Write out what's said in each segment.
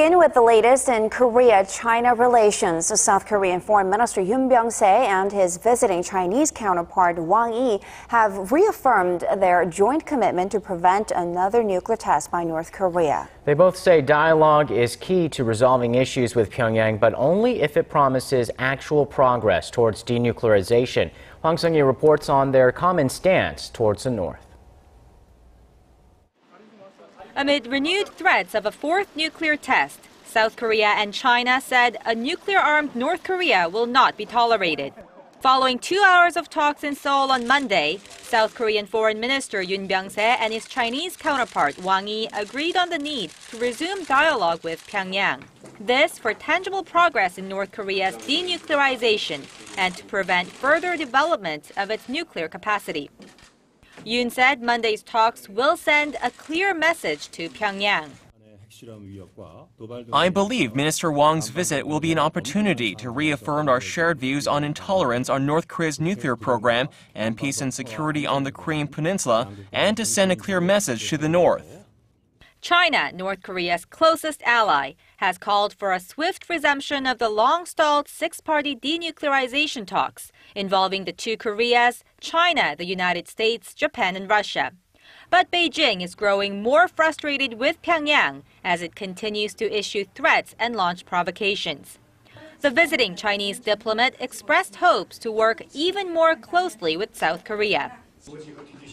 begin with the latest in Korea-China relations. South Korean Foreign Minister Byung-se and his visiting Chinese counterpart Wang Yi have reaffirmed their joint commitment to prevent another nuclear test by North Korea. They both say dialogue is key to resolving issues with Pyongyang, but only if it promises actual progress towards denuclearization. Hwang Sung-hee reports on their common stance towards the North. Amid renewed threats of a fourth nuclear test, South Korea and China said a nuclear-armed North Korea will not be tolerated. Following 2 hours of talks in Seoul on Monday, South Korean Foreign Minister Byung-se and his Chinese counterpart Wang Yi agreed on the need to resume dialogue with Pyongyang. This for tangible progress in North Korea's denuclearization and to prevent further development of its nuclear capacity. Yoon said Monday's talks will send a clear message to Pyongyang. I believe Minister Wang's visit will be an opportunity to reaffirm our shared views on intolerance on North Korea's nuclear program and peace and security on the Korean Peninsula, and to send a clear message to the North. China, North Korea's closest ally, has called for a swift resumption of the long-stalled six-party denuclearization talks involving the two Koreas, China, the United States, Japan, and Russia. But Beijing is growing more frustrated with Pyongyang as it continues to issue threats and launch provocations. The visiting Chinese diplomat expressed hopes to work even more closely with South Korea.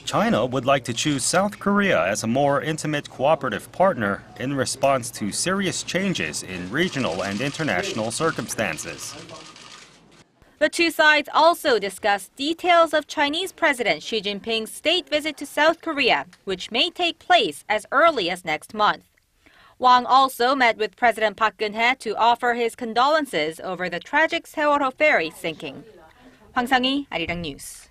China would like to choose South Korea as a more intimate cooperative partner in response to serious changes in regional and international circumstances. The two sides also discussed details of Chinese President Xi Jinping's state visit to South Korea, which may take place as early as next month. Wang also met with President Park Geun-hye to offer his condolences over the tragic Seoul ferry sinking. Hwang Sung-hee, Arirang News.